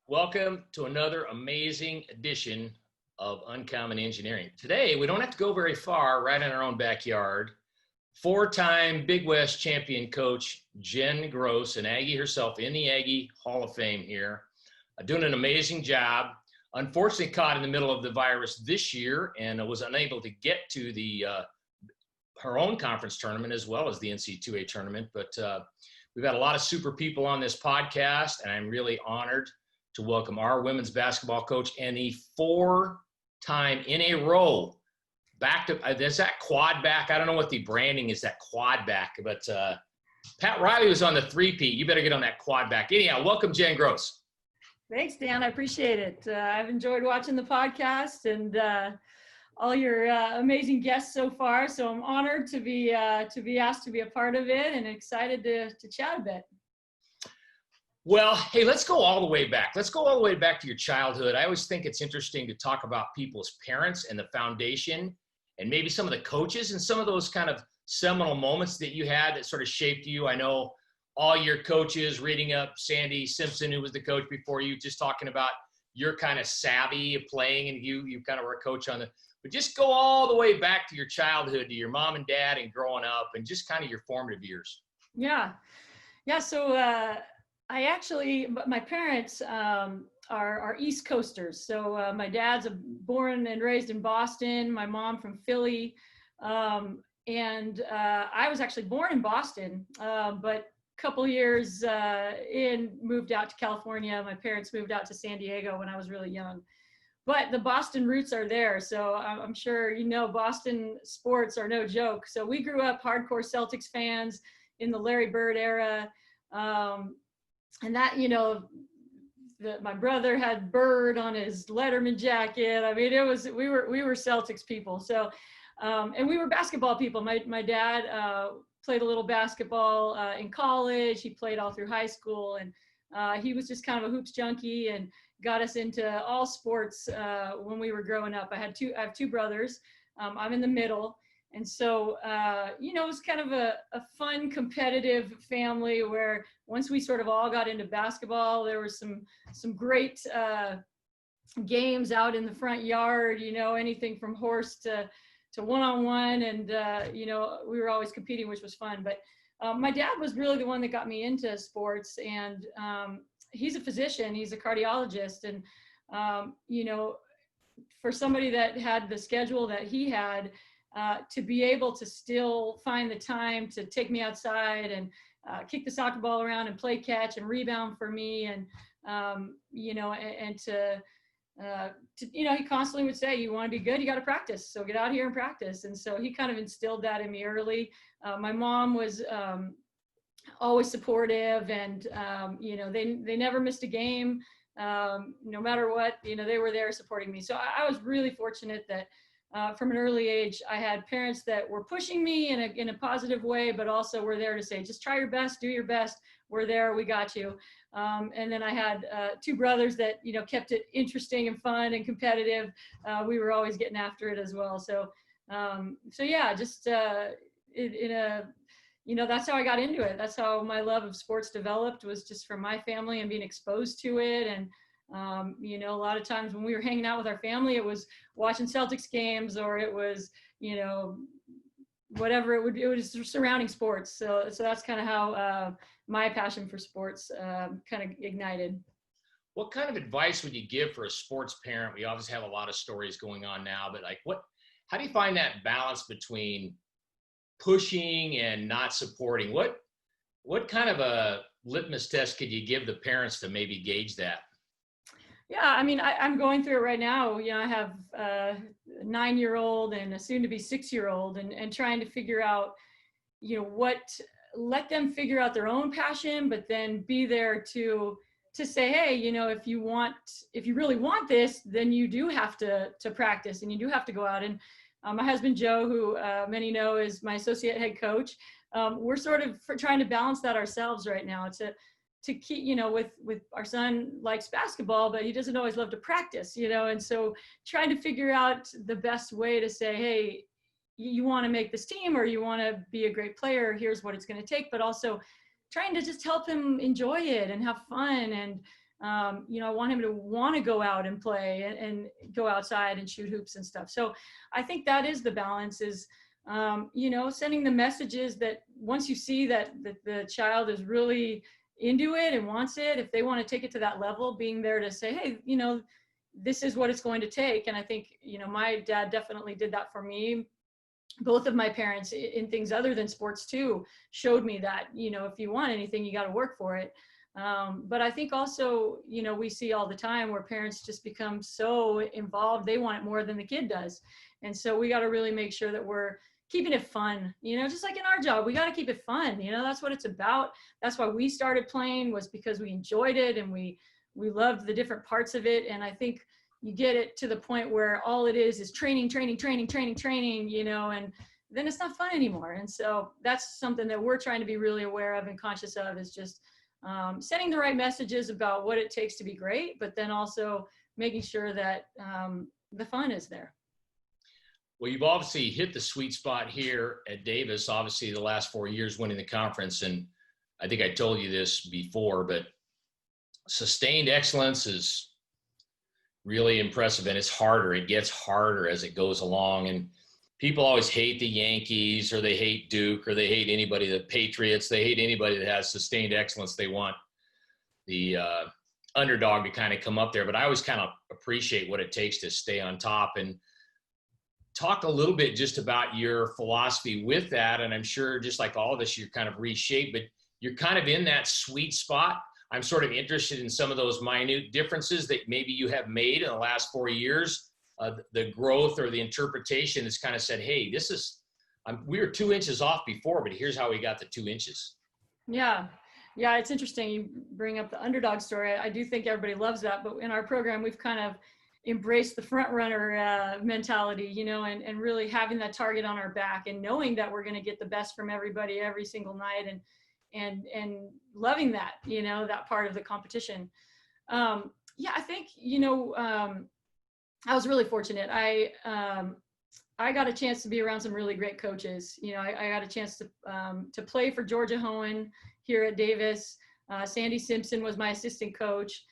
Welcome to another amazing edition of Uncommon Engineering. Today, we don't have to go very far, right in our own backyard. Four-time Big West champion coach Jen Gross, an Aggie herself, in the Aggie Hall of Fame here, doing an amazing job. Unfortunately, caught in the middle of the virus this year and was unable to get to the her own conference tournament as well as the NC2A tournament. But we've got a lot of super people on this podcast, and I'm really honored to welcome our women's basketball coach and the four-time in a row back to, there's that quad back. I don't know what the branding is, that quad back, but Pat Riley was on the three-peat. You better get on that quad back. Anyhow, welcome Jen Gross. Thanks, Dan. I appreciate it. I've enjoyed watching the podcast and all your amazing guests so far. So I'm honored to be asked to be a part of it and excited to chat a bit. Well, hey, let's go all the way back. Let's go all the way back to your childhood. I always think it's interesting to talk about people's parents and the foundation and maybe some of the coaches and some of those kind of seminal moments that you had that sort of shaped you. I know all your coaches, reading up Sandy Simpson, who was the coach before you, just talking about your kind of savvy of playing, and you kind of were a coach on the, but just go all the way back to your childhood, to your mom and dad and growing up and just kind of your formative years. Yeah. So my parents are East Coasters. So my dad's born and raised in Boston, my mom from Philly. And I was actually born in Boston, but a couple years in, moved out to California. My parents moved out to San Diego when I was really young. But the Boston roots are there. So I'm sure you know Boston sports are no joke. So we grew up hardcore Celtics fans in the Larry Bird era. And that, my brother had Bird on his Letterman jacket. I mean, we were Celtics people. So, and we were basketball people. My dad played a little basketball in college. He played all through high school, and he was just kind of a hoops junkie and got us into all sports when we were growing up. I have two brothers. I'm in the middle. And so, it was kind of a fun, competitive family where once we sort of all got into basketball, there was some great games out in the front yard, anything from horse to one-on-one. And, we were always competing, which was fun. But my dad was really the one that got me into sports. And he's a physician, he's a cardiologist. And, for somebody that had the schedule that he had, to be able to still find the time to take me outside and kick the soccer ball around and play catch and rebound for me. And, he constantly would say, you want to be good, you got to practice. So get out here and practice. And so he kind of instilled that in me early. My mom was always supportive, and, they never missed a game. No matter what, they were there supporting me. So I was really fortunate that from an early age, I had parents that were pushing me in a positive way, but also were there to say, just try your best, do your best. We're there, we got you. And then I had two brothers that, kept it interesting and fun and competitive. We were always getting after it as well. So yeah, just that's how I got into it. That's how my love of sports developed, was just from my family and being exposed to it. And a lot of times when we were hanging out with our family, it was watching Celtics games, or it was, whatever it was surrounding sports. So that's kind of how my passion for sports kind of ignited. What kind of advice would you give for a sports parent? We obviously have a lot of stories going on now, but how do you find that balance between pushing and not supporting? What kind of a litmus test could you give the parents to maybe gauge that? Yeah, I mean, I'm going through it right now. I have a 9-year-old and a soon-to-be 6-year-old, and trying to figure out, let them figure out their own passion, but then be there to say, hey, if you really want this, then you do have to practice, and you do have to go out. And my husband, Joe, who many know is my associate head coach, we're sort of trying to balance that ourselves right now to keep, with our son likes basketball, but he doesn't always love to practice, and so trying to figure out the best way to say, hey, you want to make this team, or you want to be a great player, here's what it's going to take, but also trying to just help him enjoy it and have fun. And I want him to want to go out and play and go outside and shoot hoops and stuff. So I think that is the balance, is, sending the messages that once you see that the child is really into it and wants it, if they want to take it to that level, being there to say, hey, this is what it's going to take. And I think, my dad definitely did that for me. Both of my parents, in things other than sports too, showed me that, if you want anything, you got to work for it. But I think also, we see all the time where parents just become so involved, they want it more than the kid does. And so we got to really make sure that we're keeping it fun, just like in our job, we got to keep it fun. That's what it's about. That's why we started playing, was because we enjoyed it and we loved the different parts of it. And I think you get it to the point where all it is training, and then it's not fun anymore. And so that's something that we're trying to be really aware of and conscious of, is just sending the right messages about what it takes to be great, but then also making sure that the fun is there. Well, you've obviously hit the sweet spot here at Davis, obviously the last 4 years winning the conference. And I think I told you this before, but sustained excellence is really impressive, and it's harder. It gets harder as it goes along. And people always hate the Yankees, or they hate Duke, or they hate anybody, the Patriots. They hate anybody that has sustained excellence. They want the underdog to kind of come up there. But I always kind of appreciate what it takes to stay on top. And talk a little bit just about your philosophy with that. And I'm sure, just like all of us, you're kind of reshaped, but you're kind of in that sweet spot. I'm sort of interested in some of those minute differences that maybe you have made in the last 4 years. The growth or the interpretation that's kind of said, hey, we were 2 inches off before, but here's how we got the 2 inches. Yeah, it's interesting. You bring up the underdog story. I do think everybody loves that, but in our program, we've kind of embraced the front runner mentality, and really having that target on our back and knowing that we're going to get the best from everybody every single night, and loving that, that part of the competition. I think, I was really fortunate. I got a chance to be around some really great coaches. I got a chance to play for Georgia Hohen here at Davis. Sandy Simpson was my assistant coach.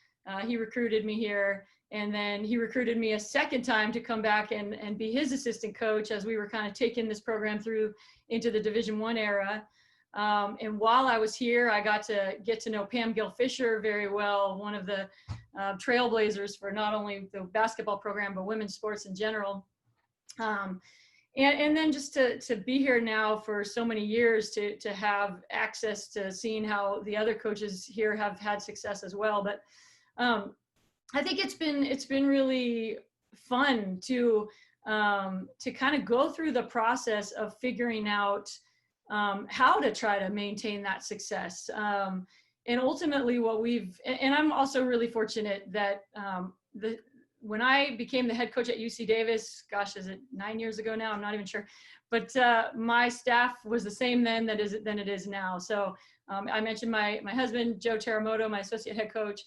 He recruited me here, and then he recruited me a second time to come back and be his assistant coach as we were kind of taking this program through into the Division I era. And while I was here, I got to get to know Pam Gill-Fisher very well, one of the trailblazers for not only the basketball program, but women's sports in general. And then just to be here now for so many years, to have access to seeing how the other coaches here have had success as well. But I think it's been really fun to kind of go through the process of figuring out how to try to maintain that success. And ultimately and I'm also really fortunate that when I became the head coach at UC Davis, gosh, is it 9 years ago now? I'm not even sure. But my staff was the same then than it is now. So I mentioned my husband, Joe Teramoto, my associate head coach,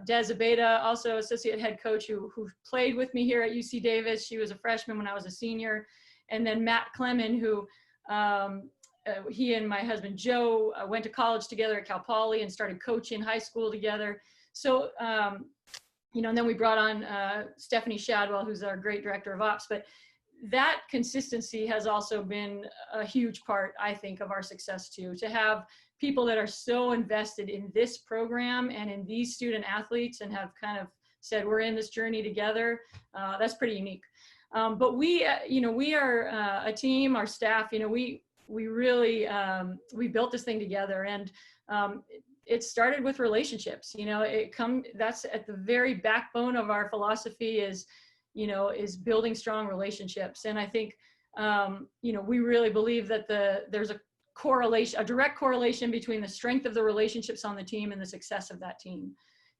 Des Abeda, also associate head coach, who played with me here at UC Davis. She was a freshman when I was a senior. And then Matt Clemon, who he and my husband Joe went to college together at Cal Poly and started coaching high school together. So, and then we brought on Stephanie Shadwell, who's our great director of ops. But that consistency has also been a huge part, I think, of our success too, to have people that are so invested in this program and in these student athletes and have kind of said, we're in this journey together. That's pretty unique. But we are a team, our staff, we really, we built this thing together, and it started with relationships. That's at the very backbone of our philosophy is building strong relationships. And I think, we really believe that there's a direct correlation between the strength of the relationships on the team and the success of that team.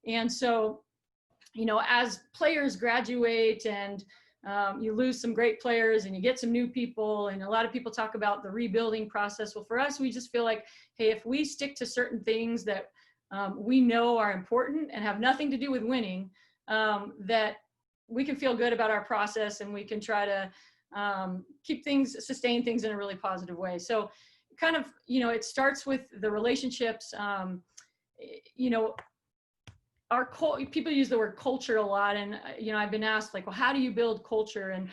And so, as players graduate and you lose some great players and you get some new people, and a lot of people talk about the rebuilding process. Well, for us, we just feel like, hey, if we stick to certain things that we know are important and have nothing to do with winning, that we can feel good about our process, and we can try to sustain things in a really positive way. So kind of, it starts with the relationships. people use the word culture a lot. And, I've been asked like, well, how do you build culture? And,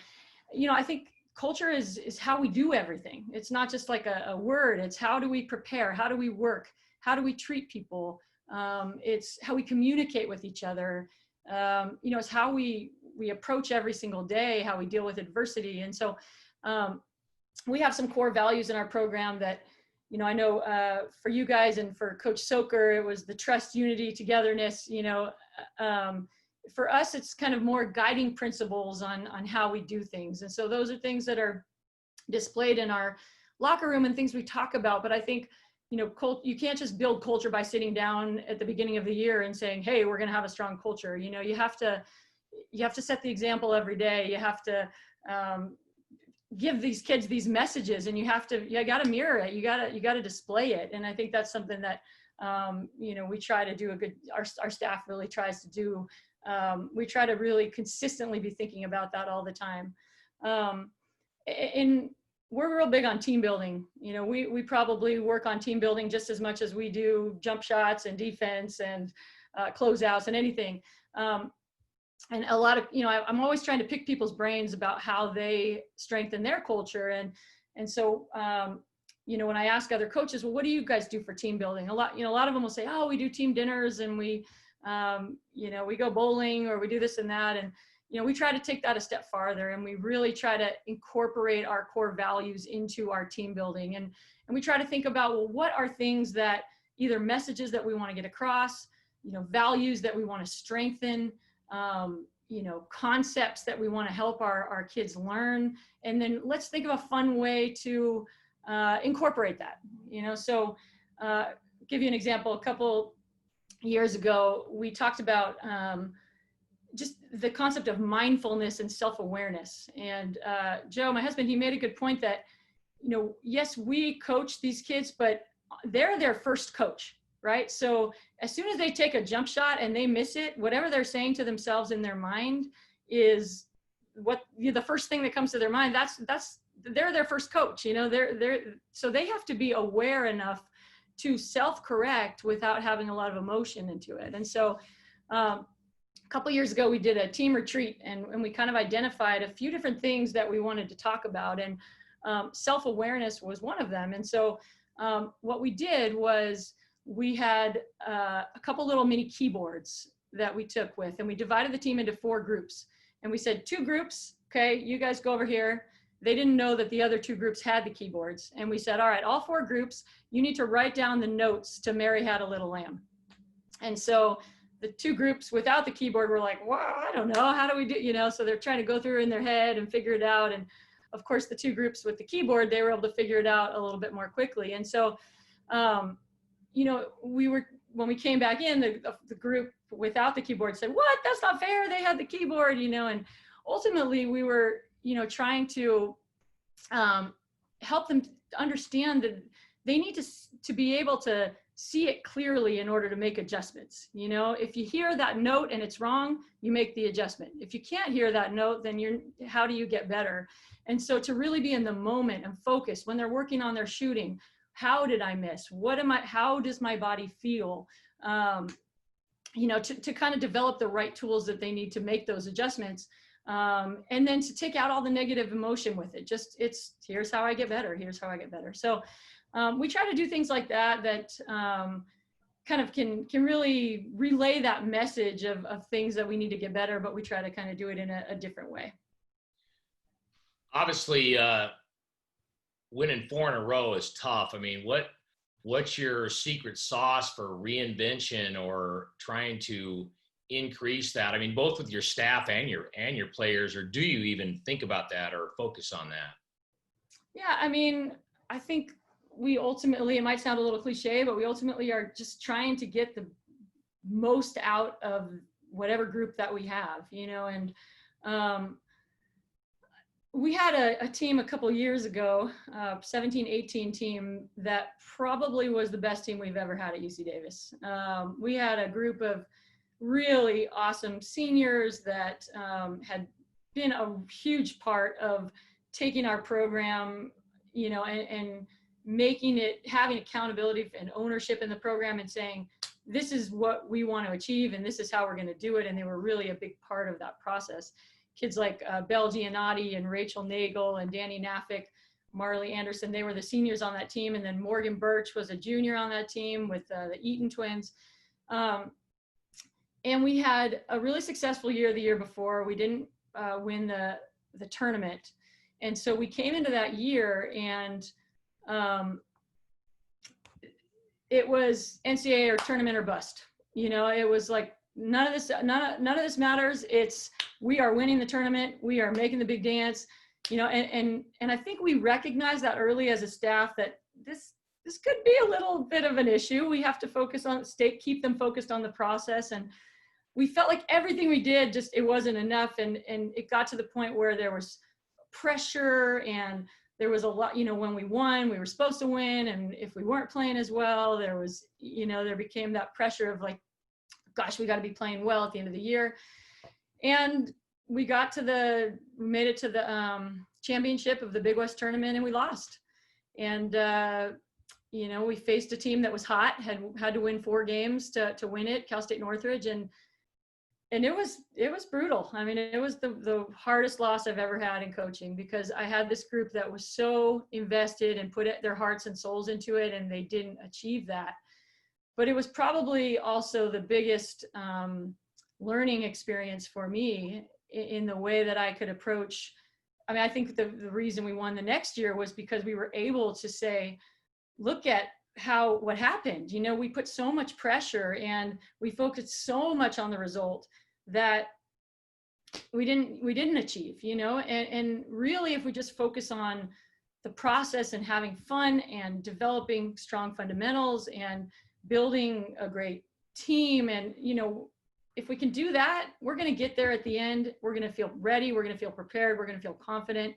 I think culture is how we do everything. It's not just like a word. It's how do we prepare? How do we work? How do we treat people? It's how we communicate with each other. It's how we approach every single day, how we deal with adversity. And so we have some core values in our program that, I know for you guys and for Coach Soker, it was the trust, unity, togetherness. For us, it's kind of more guiding principles on how we do things. And so those are things that are displayed in our locker room and things we talk about. But I think, you can't just build culture by sitting down at the beginning of the year and saying, hey, we're going to have a strong culture. You have to set the example every day. You have to give these kids these messages, and you got to mirror it. You got to display it. And I think that's something that, we try to do our staff really tries to do. We try to really consistently be thinking about that all the time. And we're real big on team building. We probably work on team building just as much as we do jump shots and defense and closeouts and anything. And a lot of, I'm always trying to pick people's brains about how they strengthen their culture. And so, when I ask other coaches, well, what do you guys do for team building? A lot of them will say, oh, we do team dinners and we go bowling or we do this and that. And, we try to take that a step farther, and we really try to incorporate our core values into our team building. And we try to think about, well, what are things that either messages that we want to get across, values that we want to strengthen, concepts that we want to help our kids learn. And then let's think of a fun way to incorporate that, So give you an example. A couple years ago, we talked about just the concept of mindfulness and self-awareness. And Joe, my husband, he made a good point that, yes, we coach these kids, but they're their first coach. Right? So as soon as they take a jump shot and they miss it, whatever they're saying to themselves in their mind is what the first thing that comes to their mind. They're their first coach. So they have to be aware enough to self-correct without having a lot of emotion into it. And so a couple years ago, we did a team retreat, and we kind of identified a few different things that we wanted to talk about, and self-awareness was one of them. And so what we did was, we had a couple little mini keyboards that we took with, and we divided the team into 4 groups. And we said, 2 groups, okay, you guys go over here. They didn't know that the other 2 groups had the keyboards. And we said, all right, all 4 groups, you need to write down the notes to Mary Had a Little Lamb. And so the 2 groups without the keyboard were like, well, I don't know, how do we do, so they're trying to go through in their head and figure it out. And of course, the 2 groups with the keyboard, they were able to figure it out a little bit more quickly. And so, when we came back in, the group without the keyboard said, what, that's not fair. They had the keyboard, and ultimately we were, trying to help them understand that they need to be able to see it clearly in order to make adjustments. If you hear that note and it's wrong, you make the adjustment. If you can't hear that note, then how do you get better? And so to really be in the moment and focus when they're working on their shooting. How did I miss? How does my body feel? To kind of develop the right tools that they need to make those adjustments. And then to take out all the negative emotion with it. Here's how I get better. Here's how I get better. So we try to do things like that kind of can really relay that message of things that we need to get better, but we try to kind of do it in a different way. Obviously, winning 4 in a row is tough. I mean, what's your secret sauce for reinvention or trying to increase that? I mean, both with your staff and your players, or do you even think about that or focus on that? Yeah, I mean, I think we ultimately, it might sound a little cliche, but we ultimately are just trying to get the most out of whatever group that we have, and we had a team a couple years ago, 17-18 team, that probably was the best team we've ever had at UC Davis. We had a group of really awesome seniors that had been a huge part of taking our program, and making it, having accountability and ownership in the program, and saying, this is what we want to achieve and this is how we're going to do it. And they were really a big part of that process. Kids like Belle Giannotti and Rachel Nagel and Danny Naffick, Marley Anderson, they were the seniors on that team. And then Morgan Burch was a junior on that team with the Eaton twins. And we had a really successful year the year before. We didn't win the tournament. And so we came into that year and it was NCAA or tournament or bust. You know, it was like, none of this matters. It's, we are winning the tournament. We are making the big dance, you know, and I think we recognized that early as a staff that this could be a little bit of an issue. We have to focus on keep them focused on the process. And we felt like everything we did, just, it wasn't enough. And it got to the point where there was pressure and there was a lot, you know, when we won, we were supposed to win. And if we weren't playing as well, there was, you know, there became that pressure of like, gosh, we got to be playing well at the end of the year. And we made it to the championship of the Big West tournament and we lost. And, you know, we faced a team that was hot, had to win 4 games to win it, Cal State Northridge. And it was brutal. I mean, it was the hardest loss I've ever had in coaching, because I had this group that was so invested and put their hearts and souls into it, and they didn't achieve that. But it was probably also the biggest learning experience for me in the way that I could approach. I mean, I think the reason we won the next year was because we were able to say, look at what happened. You know, we put so much pressure and we focused so much on the result that we didn't achieve, you know, and really, if we just focus on the process and having fun and developing strong fundamentals and building a great team, and, you know, if we can do that, we're going to get there at the end. We're going to feel ready. We're going to feel prepared. We're going to feel confident.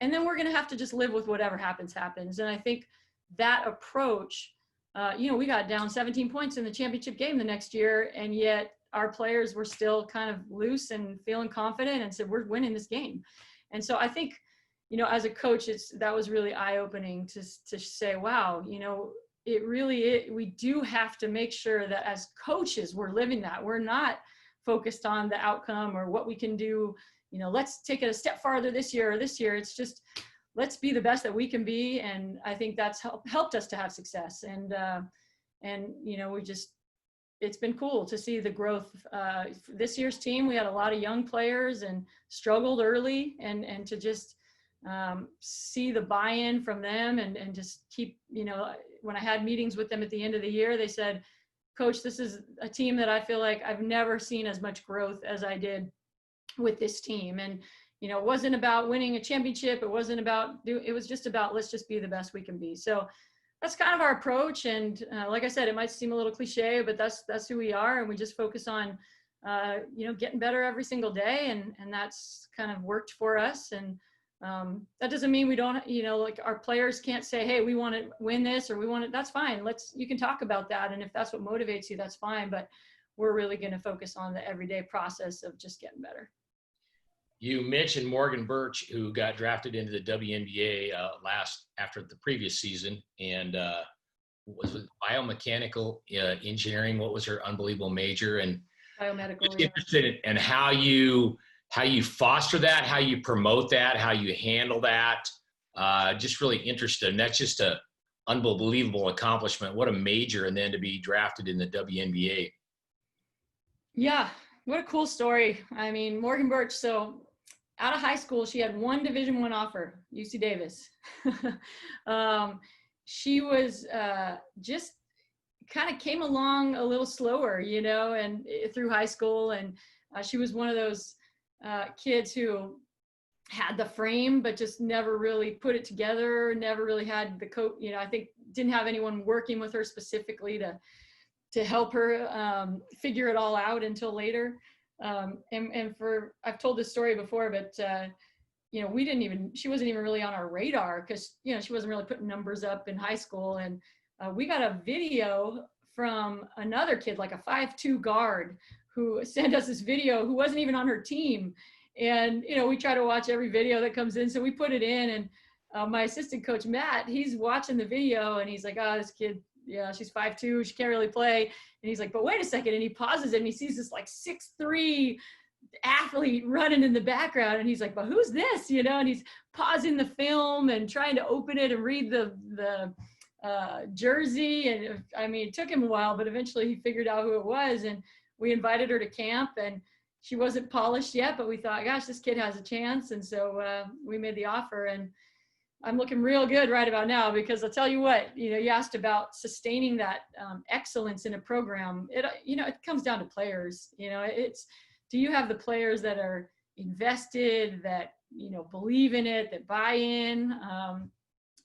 And then we're going to have to just live with whatever happens. And I think that approach, you know, we got down 17 points in the championship game the next year, and yet our players were still kind of loose and feeling confident and said, we're winning this game. And so I think, you know, as a coach, that was really eye-opening to say, wow, you know, we do have to make sure that as coaches, we're living that. We're not focused on the outcome or what we can do. You know, let's take it a step farther this year or this year. It's just, let's be the best that we can be. And I think that's helped us to have success. And you know, it's been cool to see the growth. This year's team, we had a lot of young players and struggled early, and to just see the buy-in from them and just keep, you know, when I had meetings with them at the end of the year, they said, Coach, this is a team that I feel like I've never seen as much growth as I did with this team. And, you know, it wasn't about winning a championship. It wasn't about, it was just about, let's just be the best we can be. So that's kind of our approach. And like I said, it might seem a little cliche, but that's who we are. And we just focus on, you know, getting better every single day. And that's kind of worked for us. And that doesn't mean we don't, you know, like our players can't say, hey, we want to win this, or we want it. That's fine. You can talk about that. And if that's what motivates you, that's fine. But we're really going to focus on the everyday process of just getting better. You mentioned Morgan Burch, who got drafted into the WNBA after the previous season, and was it biomechanical engineering? What was her unbelievable major? And biomedical. Just interested in how you foster that, how you promote that, how you handle that. Just really interested. And that's just an unbelievable accomplishment. What a major, and then to be drafted in the WNBA. Yeah, what a cool story. I mean, Morgan Burch, so out of high school, she had one Division I offer, UC Davis. She was just kind of came along a little slower, you know, and through high school. And she was one of those kids who had the frame, but just never really put it together, never really had the coach, you know, I think didn't have anyone working with her specifically to help her figure it all out until later. I've told this story before, but you know, she wasn't even really on our radar, because, you know, she wasn't really putting numbers up in high school. And we got a video from another kid, like a 5'2" guard, who sent us this video, who wasn't even on her team. And, you know, we try to watch every video that comes in. So we put it in, and my assistant coach, Matt, he's watching the video, and he's like, oh, this kid yeah, she's 5'2", she can't really play. And he's like, but wait a second. And he pauses and he sees this like 6'3" athlete running in the background. And he's like, but who's this? You know, and he's pausing the film and trying to open it and read the jersey. And I mean, it took him a while, but eventually he figured out who it was. And we invited her to camp, and she wasn't polished yet, but we thought, gosh, this kid has a chance. And so we made the offer, and I'm looking real good right about now, because I'll tell you what, you know, you asked about sustaining that excellence in a program. It, you know, it comes down to players. You know, it's, do you have the players that are invested, that, you know, believe in it, that buy in?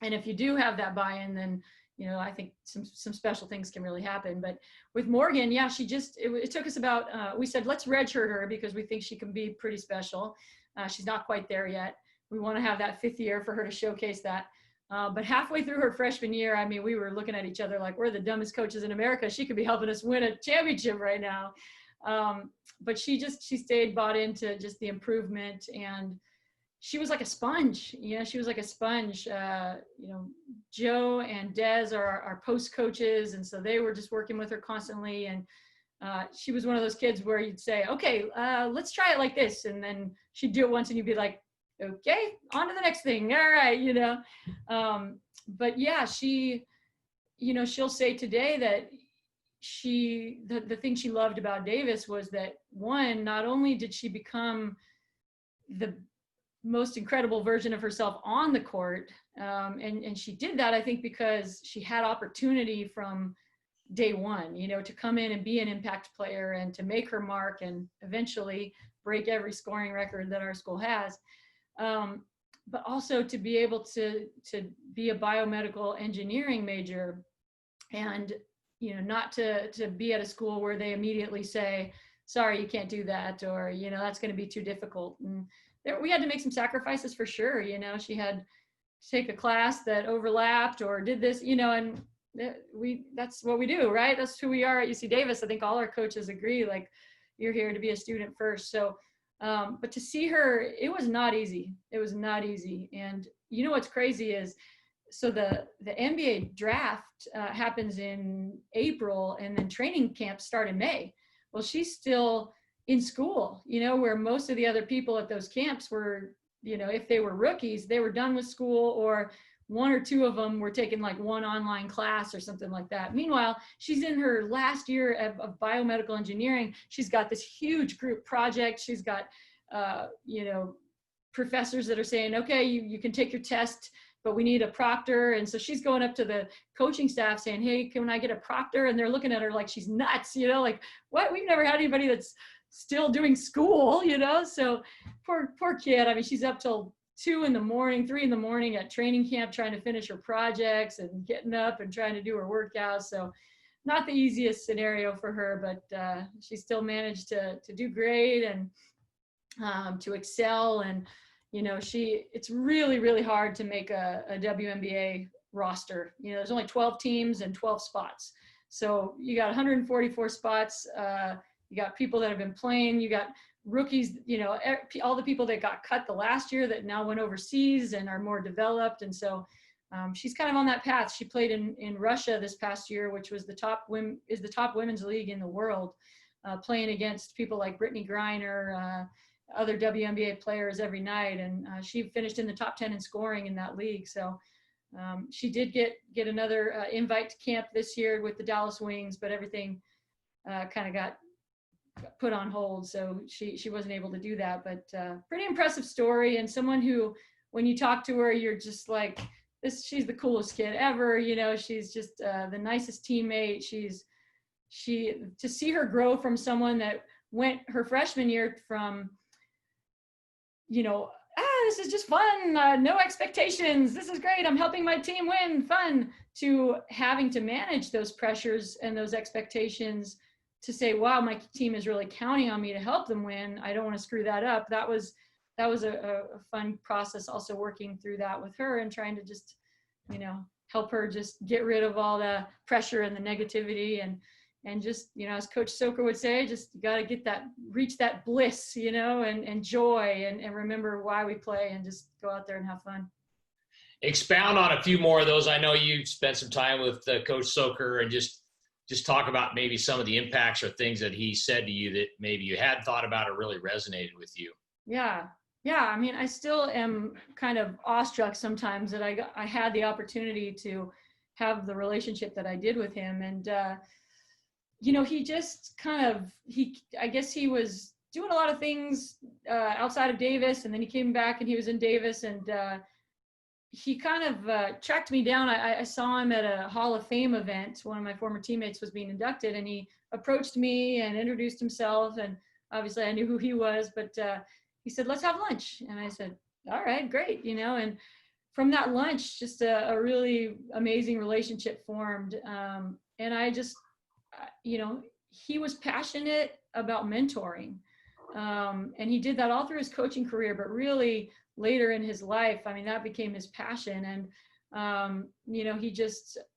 And if you do have that buy-in, then, you know, I think some special things can really happen. But with Morgan, yeah, she just, it took us about, we said, let's redshirt her because we think she can be pretty special. She's not quite there yet. We want to have that 5th year for her to showcase that. But halfway through her freshman year, I mean, we were looking at each other like, we're the dumbest coaches in America. She could be helping us win a championship right now. But she stayed bought into just the improvement, and she was like a sponge. You know, she was like a sponge. You know, Joe and Des are our post coaches. And so they were just working with her constantly. And she was one of those kids where you'd say, okay, let's try it like this. And then she'd do it once and you'd be like, okay, on to the next thing. All right, you know. But yeah, she, you know, she'll say today that the thing she loved about Davis was that, one, not only did she become the most incredible version of herself on the court, and she did that, I think, because she had opportunity from day one, you know, to come in and be an impact player and to make her mark and eventually break every scoring record that our school has. But also to be able to be a biomedical engineering major, and, you know, not to be at a school where they immediately say, sorry, you can't do that, or, you know, that's going to be too difficult. And we had to make some sacrifices for sure. You know, she had to take a class that overlapped or did this, you know, and that's what we do, right? That's who we are at UC Davis. I think all our coaches agree, like, you're here to be a student first. So, but to see her, it was not easy. It was not easy. And you know, what's crazy is, so the NBA draft happens in April, and then training camps start in May. Well, she's still in school, you know, where most of the other people at those camps were, you know, if they were rookies, they were done with school, or 1 or 2 of them were taking like one online class or something like that. Meanwhile, she's in her last year of biomedical engineering. She's got this huge group project. She's got, you know, professors that are saying, okay, you can take your test, but we need a proctor. And so she's going up to the coaching staff saying, hey, can I get a proctor? And they're looking at her like she's nuts, you know, like, what? We've never had anybody that's still doing school, you know? So poor kid. I mean, she's up till 2 in the morning, 3 in the morning at training camp, trying to finish her projects and getting up and trying to do her workouts. So not the easiest scenario for her, but she still managed to do great and to excel. And, you know, it's really, really hard to make a WNBA roster. You know, there's only 12 teams and 12 spots. So you got 144 spots. You got people that have been playing, you got rookies, you know, all the people that got cut the last year that now went overseas and are more developed. And so she's kind of on that path. She played in Russia this past year, which was the top women's league in the world, playing against people like Brittany Griner, other WNBA players every night. And she finished in the top 10 in scoring in that league. So she did get another invite to camp this year with the Dallas Wings, but everything kind of got put on hold, so she wasn't able to do that. But pretty impressive story, and someone who, when you talk to her, you're just like, she's the coolest kid ever. You know, she's just the nicest teammate. To see her grow from someone that went her freshman year from, you know, this is just fun, no expectations, this is great, I'm helping my team win, fun, to having to manage those pressures and those expectations, to say, wow, my team is really counting on me to help them win. I don't want to screw that up. That was a fun process, also working through that with her and trying to just, you know, help her just get rid of all the pressure and the negativity, and just, you know, as Coach Soker would say, just got to reach that bliss, you know, and joy, and remember why we play, and just go out there and have fun. expound on a few more of those. I know you spent some time with Coach Soker, and just talk about maybe some of the impacts or things that he said to you that maybe you had thought about or really resonated with you. Yeah. Yeah. I mean, I still am kind of awestruck sometimes that I had the opportunity to have the relationship that I did with him. And, he just I guess he was doing a lot of things outside of Davis, and then he came back and he was in Davis, and he kind of tracked me down. I saw him at a Hall of Fame event. One of my former teammates was being inducted, and he approached me and introduced himself. And obviously I knew who he was, but he said, let's have lunch. And I said, all right, great. And from that lunch, just a really amazing relationship formed. And I just, he was passionate about mentoring. And he did that all through his coaching career, but really later in his life, I mean, that became his passion. And,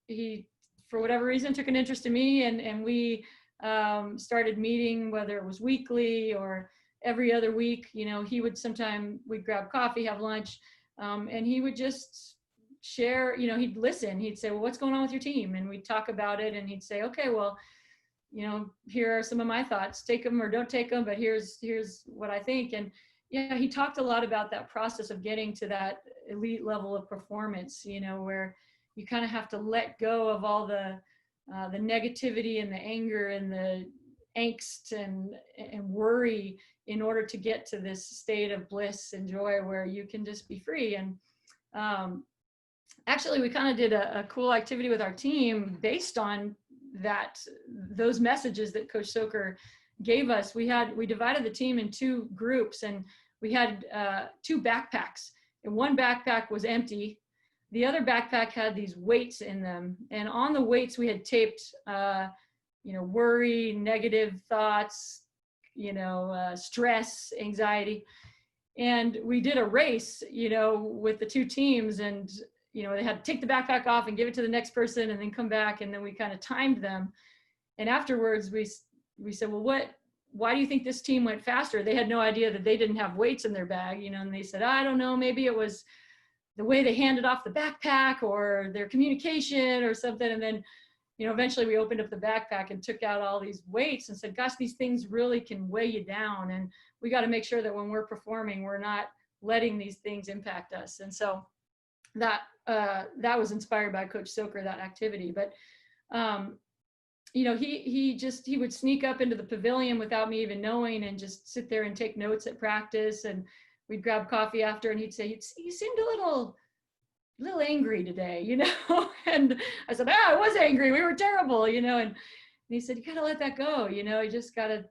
he, for whatever reason, took an interest in me, and we started meeting, whether it was weekly or every other week. We'd grab coffee, have lunch, and he would just share, he'd listen. He'd say, well, what's going on with your team? And we'd talk about it, and he'd say, okay, well, here are some of my thoughts, take them or don't take them, but here's what I think. And yeah, he talked a lot about that process of getting to that elite level of performance, where you kind of have to let go of all the negativity and the anger and the angst and worry in order to get to this state of bliss and joy where you can just be free. And actually, we kind of did a cool activity with our team based on those messages that Coach Soker gave us. We divided the team in two groups, and we had two backpacks, and one backpack was empty. The other backpack had these weights in them, and on the weights we had taped worry, negative thoughts, stress, anxiety. And we did a race, with the two teams, and they had to take the backpack off and give it to the next person and then come back, and then we kind of timed them. And afterwards we said, well, why do you think this team went faster? They had no idea that they didn't have weights in their bag, and they said, I don't know, maybe it was the way they handed off the backpack or their communication or something. And then, eventually we opened up the backpack and took out all these weights and said, gosh, these things really can weigh you down. And we got to make sure that when we're performing, we're not letting these things impact us. And so that was inspired by Coach Soker, that activity. But, he would sneak up into the pavilion without me even knowing and just sit there and take notes at practice. And we'd grab coffee after, and he'd say, you seemed a little angry today, and I said, I was angry. We were terrible, and he said, you got to let that go. You just got to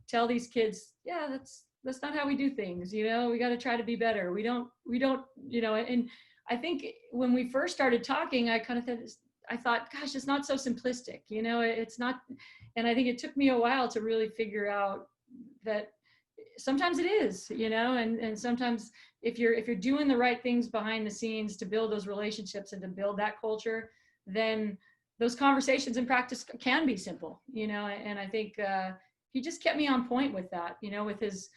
tell these kids, yeah, that's not how we do things. We got to try to be better. We don't, and I think when we first started talking, I thought, gosh, it's not so simplistic, it's not. And I think it took me a while to really figure out that sometimes it is, and sometimes if you're doing the right things behind the scenes to build those relationships and to build that culture, then those conversations in practice can be simple, and I think he just kept me on point with that, with his,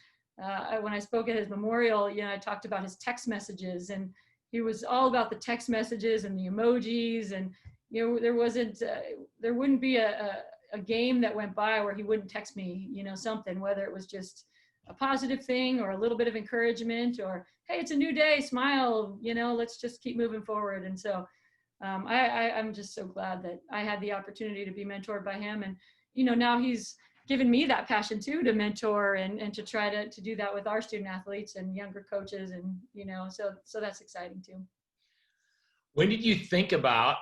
when I spoke at his memorial, I talked about his text messages, and he was all about the text messages and the emojis, and, there wouldn't be a game that went by where he wouldn't text me, something, whether it was just a positive thing or a little bit of encouragement, or, hey, it's a new day, smile, let's just keep moving forward. And so I'm just so glad that I had the opportunity to be mentored by him. And, now he's given me that passion too, to mentor and to try to do that with our student athletes and younger coaches. And, so that's exciting too. When did you think about,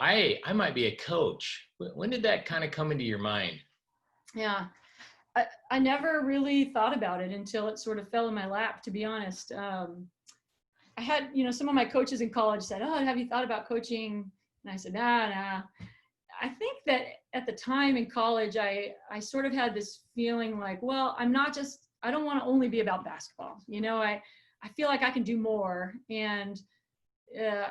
I might be a coach? When did that kind of come into your mind? Yeah. I never really thought about it until it sort of fell in my lap, to be honest. I had, some of my coaches in college said, oh, have you thought about coaching? And I said, nah. I think that at the time in college, I sort of had this feeling like, well, I don't want to only be about basketball. I feel like I can do more. And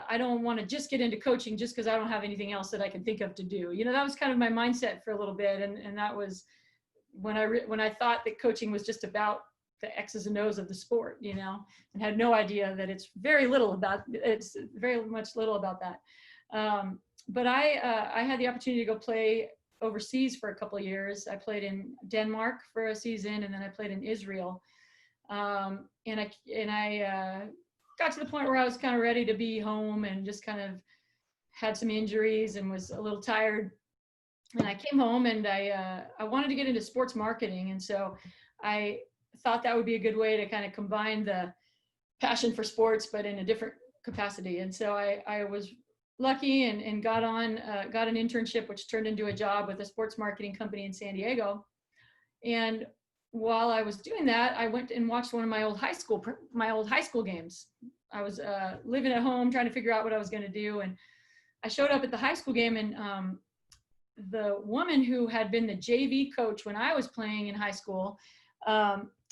I don't want to just get into coaching just because I don't have anything else that I can think of to do. That was kind of my mindset for a little bit. And that was when I thought that coaching was just about the X's and O's of the sport, you know, and had no idea that it's very much little about that. But I had the opportunity to go play overseas for a couple of years. I played in Denmark for a season, and then I played in Israel. And I got to the point where I was kind of ready to be home, and just kind of had some injuries and was a little tired. And I came home, and I wanted to get into sports marketing. And so I thought that would be a good way to kind of combine the passion for sports, but in a different capacity. And so I was lucky and got an internship, which turned into a job with a sports marketing company in San Diego. And while I was doing that, I went and watched one of my old high school games. I was living at home trying to figure out what I was going to do. And I showed up at the high school game, and the woman who had been the JV coach when I was playing in high school,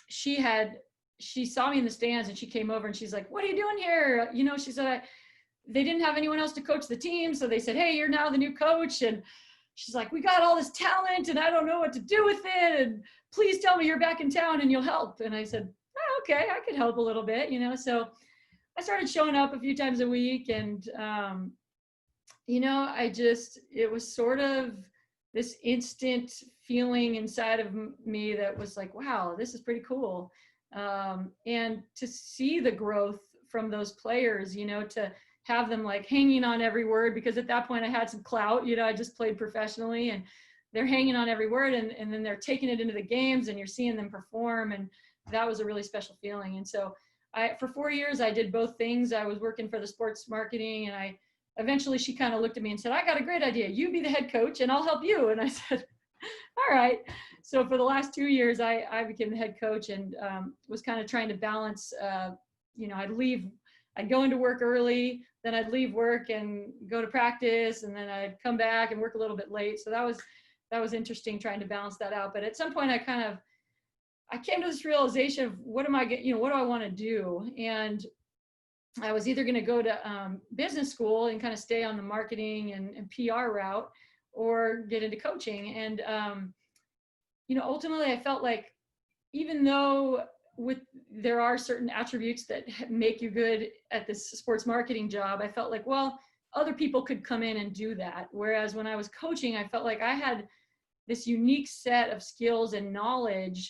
she saw me in the stands, and she came over and she's like, "What are you doing here?" You know, she said, they didn't have anyone else to coach the team. So they said, "Hey, you're now the new coach." And she's like, "We got all this talent and I don't know what to do with it. And please tell me you're back in town and you'll help." And I said, "Oh, okay, I could help a little bit," you know? So I started showing up a few times a week, and, you know, it was sort of this instant feeling inside of me that was like, wow, this is pretty cool. And to see the growth from those players, you know, to have them like hanging on every word, because at that point I had some clout, you know, I just played professionally, and they're hanging on every word, and then they're taking it into the games, and you're seeing them perform. And that was a really special feeling. And so for 4 years, I did both things. I was working for the sports marketing, and eventually she kind of looked at me and said, "I got a great idea. You be the head coach and I'll help you." And I said, "All right." So for the last 2 years, I became the head coach, and was kind of trying to balance, you know, I'd go into work early, then I'd leave work and go to practice, and then I'd come back and work a little bit late. So that was interesting, trying to balance that out. But at some point I came to this realization of what do I want to do? And I was either going to go to business school and kind of stay on the marketing and PR route, or get into coaching. And, you know, ultimately I felt like, even though there are certain attributes that make you good at this sports marketing job, I felt like, well, other people could come in and do that. Whereas when I was coaching, I felt like I had this unique set of skills and knowledge,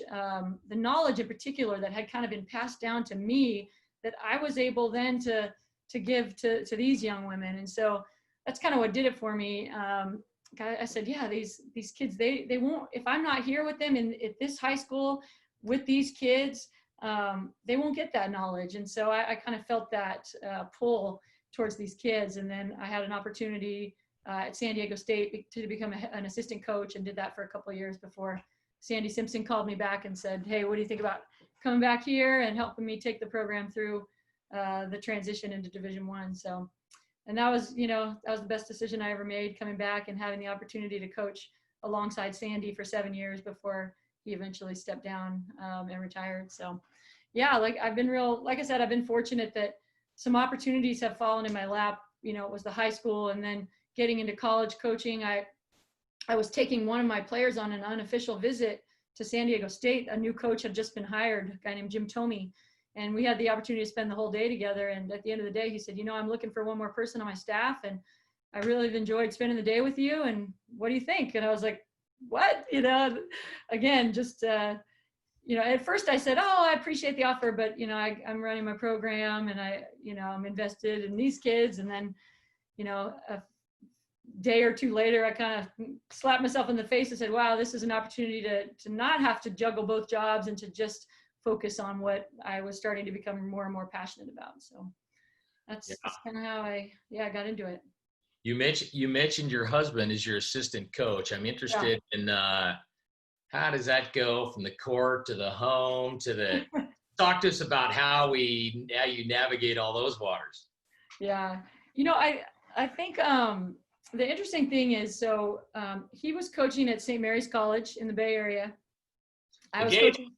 the knowledge in particular that had kind of been passed down to me, that I was able then to give to these young women. And so that's kind of what did it for me. I said, yeah, these kids, they won't, if I'm not here with them at this high school with these kids, they won't get that knowledge. And so I kind of felt that pull towards these kids. And then I had an opportunity at San Diego State to become an assistant coach, and did that for a couple of years before Sandy Simpson called me back and said, "Hey, what do you think about coming back here and helping me take the program through the transition into Division I?" So, and that was the best decision I ever made, coming back and having the opportunity to coach alongside Sandy for 7 years before he eventually stepped down and retired. So yeah, like I said, I've been fortunate that some opportunities have fallen in my lap. You know, it was the high school, and then getting into college coaching. I was taking one of my players on an unofficial visit to San Diego State. A new coach had just been hired, a guy named Jim Tomey. And we had the opportunity to spend the whole day together. And at the end of the day, he said, "I'm looking for one more person on my staff, and I really have enjoyed spending the day with you. And what do you think?" And I was like, "What?" Again, just, at first I said, "Oh, I appreciate the offer, but, I'm running my program, and I'm invested in these kids." And then, a day or two later, I kind of slapped myself in the face and said, "Wow, this is an opportunity to not have to juggle both jobs, and to just focus on what I was starting to become more and more passionate about." So that's kind of how I got into it. You mentioned your husband is your assistant coach. I'm interested in how does that go from the court to the home to the talk to us about how you navigate all those waters. Yeah. I think the interesting thing is, so he was coaching at St. Mary's College in the Bay Area. I was coaching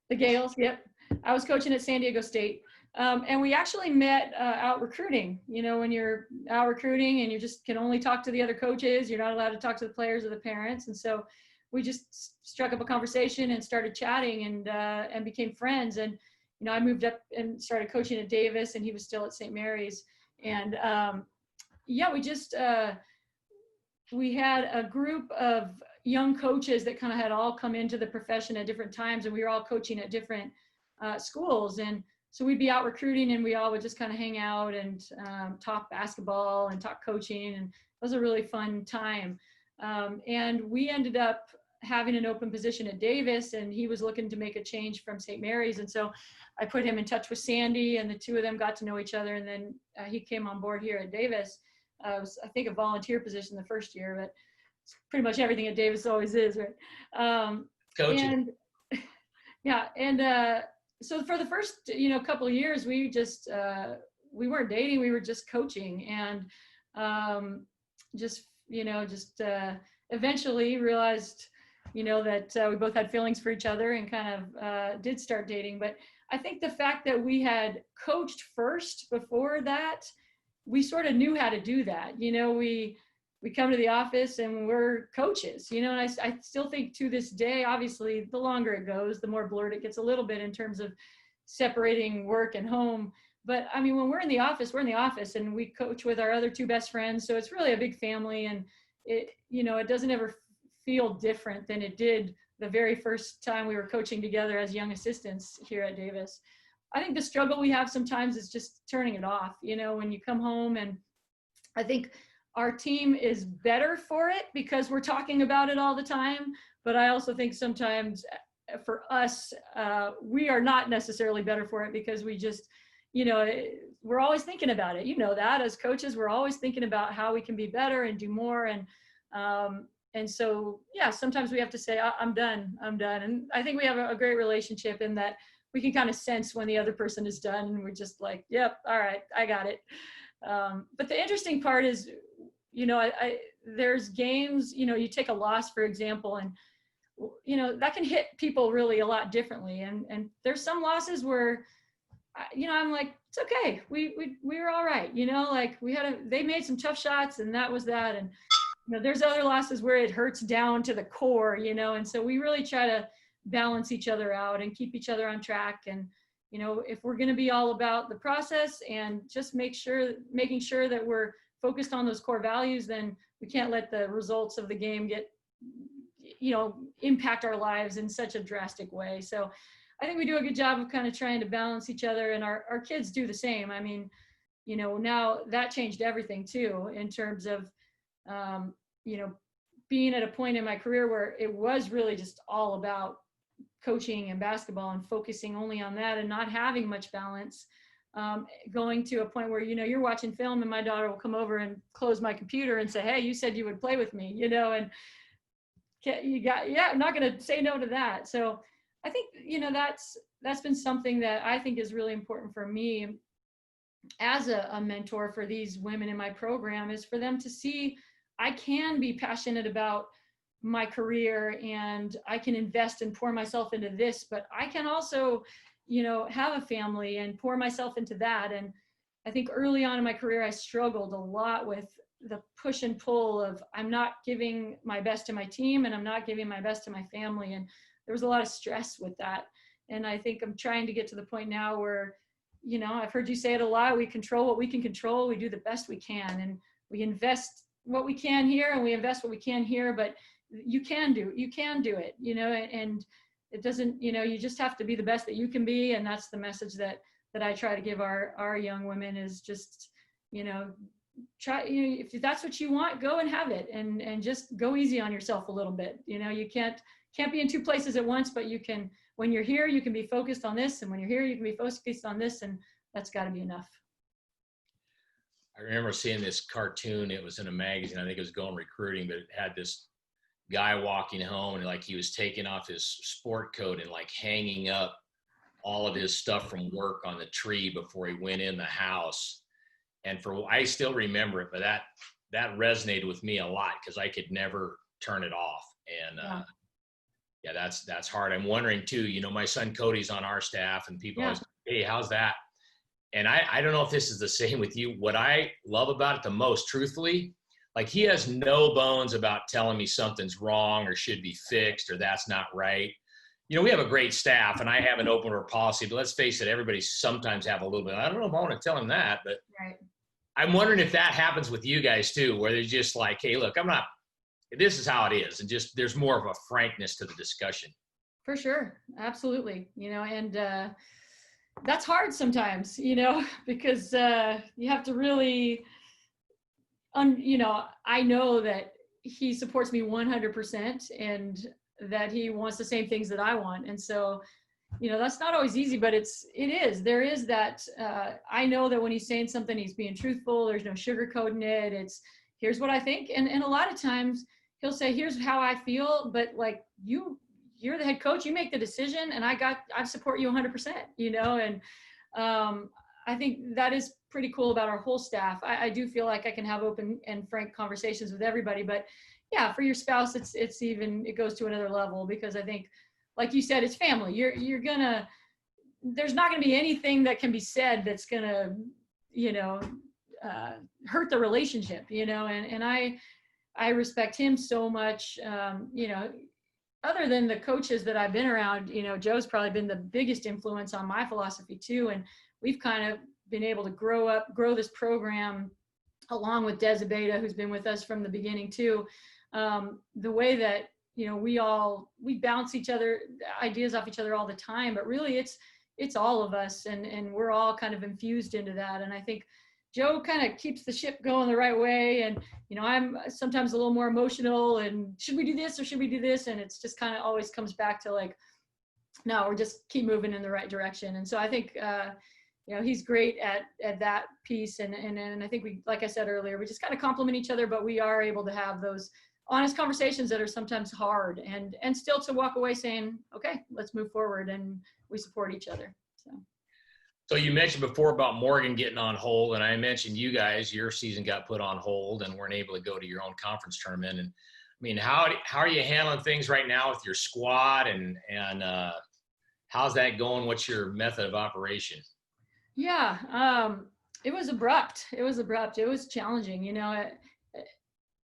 the Gales. Yep. I was coaching at San Diego State. And we actually met out recruiting. When you're out recruiting and you just can only talk to the other coaches, you're not allowed to talk to the players or the parents. And so we just struck up a conversation and started chatting and became friends. And, you know, I moved up and started coaching at Davis, and he was still at St. Mary's. And yeah, we had a group of young coaches that kind of had all come into the profession at different times, and we were all coaching at different schools. And so we'd be out recruiting, and we all would just kind of hang out and talk basketball and talk coaching. And it was a really fun time. And we ended up having an open position at Davis, and he was looking to make a change from St. Mary's. And so I put him in touch with Sandy, and the two of them got to know each other. And then he came on board here at Davis. It was, I think, a volunteer position the first year, but it's pretty much everything at Davis always is, right? Coaching. And yeah, and so for the first, you know, couple of years, we just we weren't dating, we were just coaching, and eventually realized, you know, that we both had feelings for each other and kind of did start dating. But I think the fact that we had coached first before that, we sort of knew how to do that. You know, we come to the office and we're coaches, you know, and I still think to this day, obviously, the longer it goes, the more blurred it gets a little bit in terms of separating work and home. But I mean, when we're in the office, and we coach with our other two best friends. So it's really a big family, and it, you know, it doesn't ever feel different than it did the very first time we were coaching together as young assistants here at Davis. I think the struggle we have sometimes is just turning it off, you know, when you come home. And I think our team is better for it because we're talking about it all the time. But I also think sometimes for us, we are not necessarily better for it because we just, you know, we're always thinking about it. You know that as coaches, we're always thinking about how we can be better and do more. And so, yeah, sometimes we have to say, I'm done. And I think we have a great relationship in that we can kind of sense when the other person is done, and we're just like, yep, all right, I got it. But the interesting part is, you know, there's games, you know, you take a loss, for example, and, you know, that can hit people really a lot differently. And there's some losses where, you know, I'm like, it's okay. We were all right. You know, like they made some tough shots, and that was that. And, you know, there's other losses where it hurts down to the core, you know, and so we really try to balance each other out and keep each other on track. And, you know, if we're going to be all about the process and just making sure that we're focused on those core values, then we can't let the results of the game get, you know, impact our lives in such a drastic way. So I think we do a good job of kind of trying to balance each other, and our kids do the same. I mean, you know, now that changed everything too, in terms of, you know, being at a point in my career where it was really just all about coaching and basketball and focusing only on that and not having much balance, going to a point where, you know, you're watching film and my daughter will come over and close my computer and say, hey, you said you would play with me, you know, and I'm not going to say no to that. So I think, you know, that's been something that I think is really important for me as a mentor for these women in my program, is for them to see I can be passionate about my career and I can invest and pour myself into this, but I can also, you know, have a family and pour myself into that. And I think early on in my career, I struggled a lot with the push and pull of I'm not giving my best to my team and I'm not giving my best to my family. And there was a lot of stress with that. And I think I'm trying to get to the point now where, you know, I've heard you say it a lot, we control what we can control, we do the best we can, and we invest what we can here and we invest what we can here, but you can do it, you know, and it doesn't, you know, you just have to be the best that you can be. And that's the message that I try to give our young women, is just, you know, if that's what you want, go and have it, and just go easy on yourself a little bit. You know, you can't be in two places at once, but you can, when you're here, you can be focused on this, and when you're here, you can be focused on this, and that's got to be enough. I remember seeing this cartoon. It was in a magazine. I think it was Going Recruiting, but it had this guy walking home and like he was taking off his sport coat and like hanging up all of his stuff from work on the tree before he went in the house. And I still remember it, but that resonated with me a lot because I could never turn it off. And yeah, that's hard. I'm wondering too, you know, my son Cody's on our staff, and people always, hey, how's that? And I don't know if this is the same with you. What I love about it the most, truthfully, Like he has no bones about telling me something's wrong or should be fixed or that's not right. You know, we have a great staff and I have an open door policy, but let's face it, everybody sometimes have a little bit. I don't know if I want to tell him that, but Right. I'm wondering if that happens with you guys too, where they're just like, hey, look, this is how it is. And just, there's more of a frankness to the discussion. For sure. Absolutely. You know, and that's hard sometimes, because you have to really, I know that he supports me 100% and that he wants the same things that I want. And so, that's not always easy, but it is. There is that, I know that when he's saying something, he's being truthful. There's no sugarcoating it. It's, here's what I think. And a lot of times he'll say, here's how I feel, but like you're the head coach, you make the decision and I support you 100%, and I think that is pretty cool about our whole staff. I do feel like I can have open and frank conversations with everybody, but yeah, for your spouse, it goes to another level because I think, like you said, it's family. There's not going to be anything that can be said that's going to, hurt the relationship, and I respect him so much, other than the coaches that I've been around, Joe's probably been the biggest influence on my philosophy too. And we've kind of been able to grow this program along with Des Abeda, who's been with us from the beginning too. The way that, we bounce each other ideas off each other all the time, but really it's all of us and we're all kind of infused into that. And I think Joe kind of keeps the ship going the right way. And, I'm sometimes a little more emotional and should we do this or should we do this? And it's just kind of always comes back to like, no, we're just keep moving in the right direction. And so I think, he's great at that piece. And I think like I said earlier, we just kind of complement each other, but we are able to have those honest conversations that are sometimes hard and still to walk away saying, okay, let's move forward and we support each other. So you mentioned before about Morgan getting on hold, and I mentioned you guys, your season got put on hold and weren't able to go to your own conference tournament. And I mean, how are you handling things right now with your squad and how's that going? What's your method of operation? Yeah, it was abrupt. It was challenging,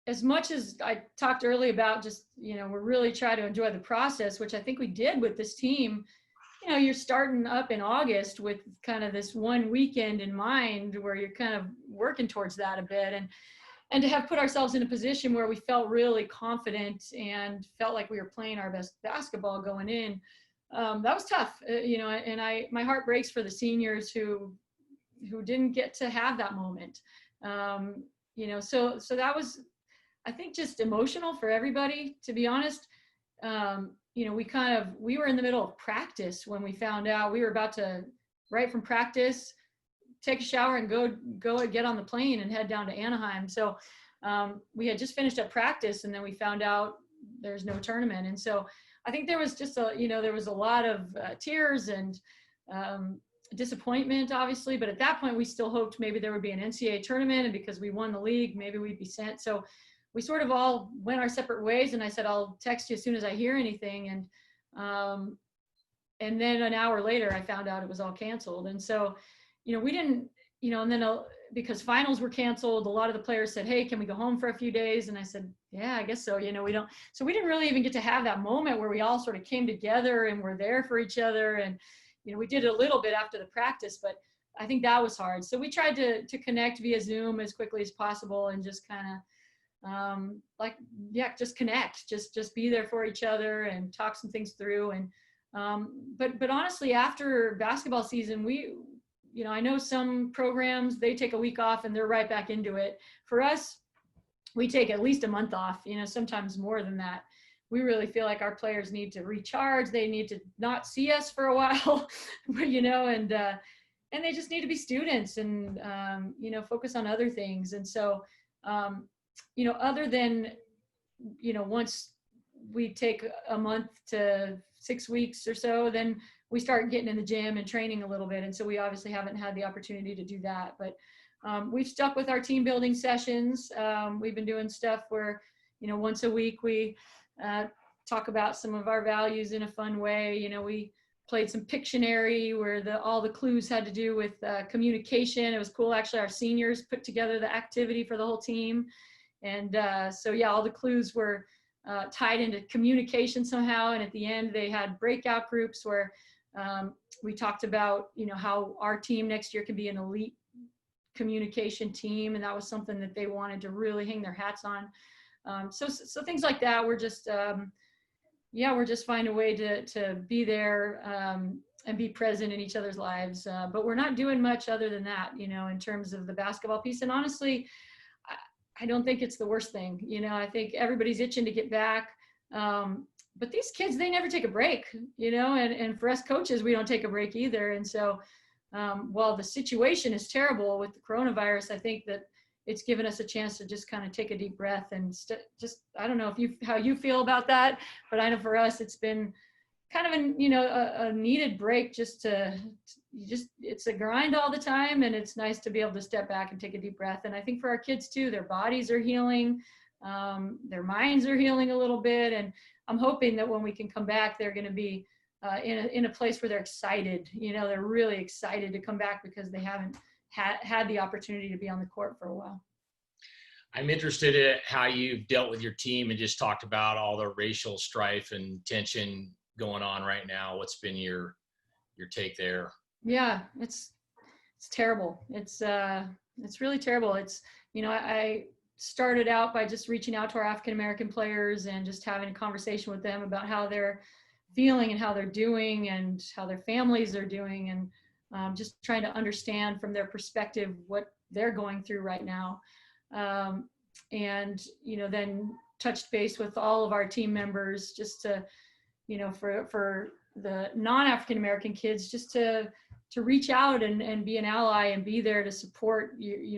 as much as I talked early about just, we're really trying to enjoy the process, which I think we did with this team. You're starting up in August with kind of this one weekend in mind where you're kind of working towards that a bit and to have put ourselves in a position where we felt really confident and felt like we were playing our best basketball going in. That was tough, and my heart breaks for the seniors who didn't get to have that moment. So that was, I think, just emotional for everybody, to be honest. We were in the middle of practice when we found out. We were about to, right from practice, take a shower and go and get on the plane and head down to Anaheim. So we had just finished up practice and then we found out there's no tournament. And so I think there was just there was a lot of tears and disappointment, obviously. But at that point, we still hoped maybe there would be an NCAA tournament, and because we won the league, maybe we'd be sent. So we sort of all went our separate ways, and I said, I'll text you as soon as I hear anything. And then an hour later, I found out it was all canceled. And so, we didn't, and then because finals were canceled, a lot of the players said, hey, can we go home for a few days? And I said, yeah, I guess so. We didn't really even get to have that moment where we all sort of came together and were there for each other. And, we did a little bit after the practice, but I think that was hard. So we tried to connect via Zoom as quickly as possible and just kind of, just connect, just be there for each other and talk some things through. And, but honestly, after basketball season, I know some programs, they take a week off and they're right back into it. For us, we take at least a month off, sometimes more than that. We really feel like our players need to recharge. They need to not see us for a while, and they just need to be students and, focus on other things. And so, other than, once we take a month to 6 weeks or so, then we start getting in the gym and training a little bit. And so we obviously haven't had the opportunity to do that, but we've stuck with our team building sessions. We've been doing stuff where, once a week we talk about some of our values in a fun way. We played some Pictionary where all the clues had to do with communication. It was cool. Actually, our seniors put together the activity for the whole team. And so, yeah, all the clues were tied into communication somehow. And at the end, they had breakout groups where we talked about, how our team next year can be an elite communication team. And that was something that they wanted to really hang their hats on. So things like that, we're just finding a way to be there and be present in each other's lives. But we're not doing much other than that, in terms of the basketball piece. And honestly, I don't think it's the worst thing. I think everybody's itching to get back. But these kids, they never take a break, and for us coaches, we don't take a break either. And so while the situation is terrible with the coronavirus, I think that it's given us a chance to just kind of take a deep breath and I don't know how you feel about that, but I know for us, it's been kind of a needed break it's a grind all the time. And it's nice to be able to step back and take a deep breath. And I think for our kids too, their bodies are healing, their minds are healing a little bit. And I'm hoping that when we can come back, they're going to be in a place where they're excited, they're really excited to come back because they haven't had the opportunity to be on the court for a while. I'm interested in how you've dealt with your team and just talked about all the racial strife and tension going on right now. What's been your take there? Yeah, it's terrible. It's really terrible. I started out by just reaching out to our African-American players and just having a conversation with them about how they're feeling and how they're doing and how their families are doing, and just trying to understand from their perspective what they're going through right now. And, then touched base with all of our team members just to, for the non-African-American kids, just to reach out and be an ally and be there to support,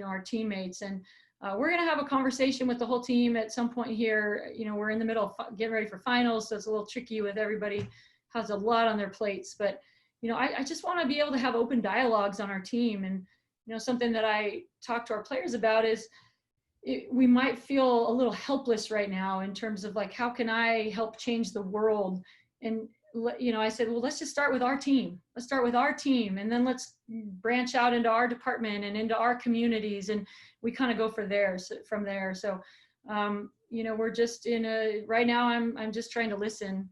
our teammates. And we're going to have a conversation with the whole team at some point here. We're in the middle of getting ready for finals, so it's a little tricky with everybody has a lot on their plates, but I just want to be able to have open dialogues on our team. And, something that I talk to our players about is we might feel a little helpless right now in terms of like, how can I help change the world? And, I said, well, let's just start with our team. Let's start with our team. And then let's branch out into our department and into our communities. And we kind of go from there. So, we're just right now I'm just trying to listen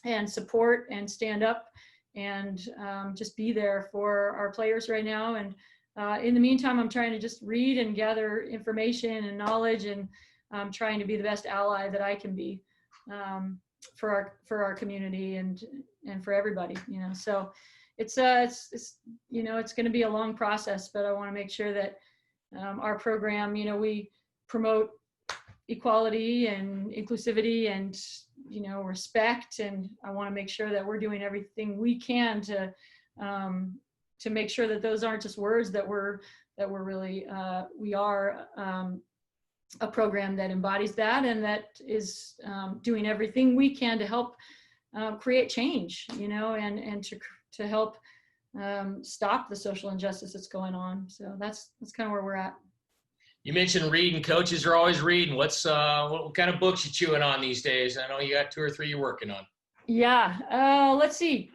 and support and stand up and just be there for our players right now. And in the meantime, I'm trying to just read and gather information and knowledge, and trying to be the best ally that I can be for our community and for everybody. So it's going to be a long process, but I want to make sure that our program, we promote equality and inclusivity and respect, and I want to make sure that we're doing everything we can to make sure that those aren't just words, that we're really we are a program that embodies that and that is doing everything we can to help create change, and to help stop the social injustice that's going on. So that's kind of where we're at. You mentioned reading. Coaches are always reading. What kind of books you chewing on these days? I know you got 2 or 3 you're working on. Yeah. Let's see.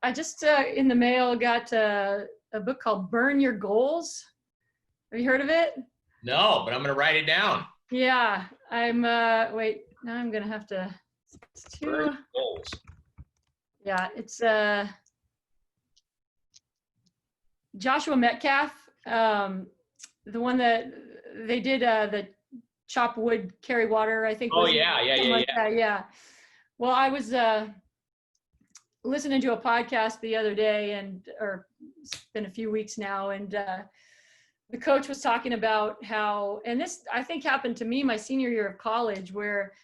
I just in the mail got a book called Burn Your Goals. Have you heard of it? No, but I'm going to write it down. Yeah. Wait, now I'm going to have to. Burn Your Goals. Yeah, it's Joshua Metcalf, the one that they did the chop wood, carry water, I think. Oh, yeah. Well, I was listening to a podcast the other day, or it's been a few weeks now, and the coach was talking about how, and this I think happened to me my senior year of college, where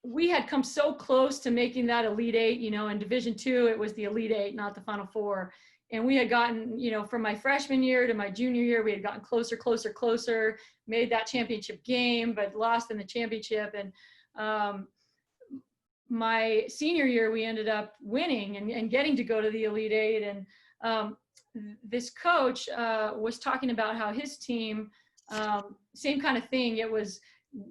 we had come so close to making that Elite Eight. In Division II, it was the Elite Eight, not the Final Four. And we had gotten, from my freshman year to my junior year, we had gotten closer, made that championship game, but lost in the championship. And my senior year, we ended up winning and getting to go to the Elite Eight. And this coach was talking about how his team, same kind of thing.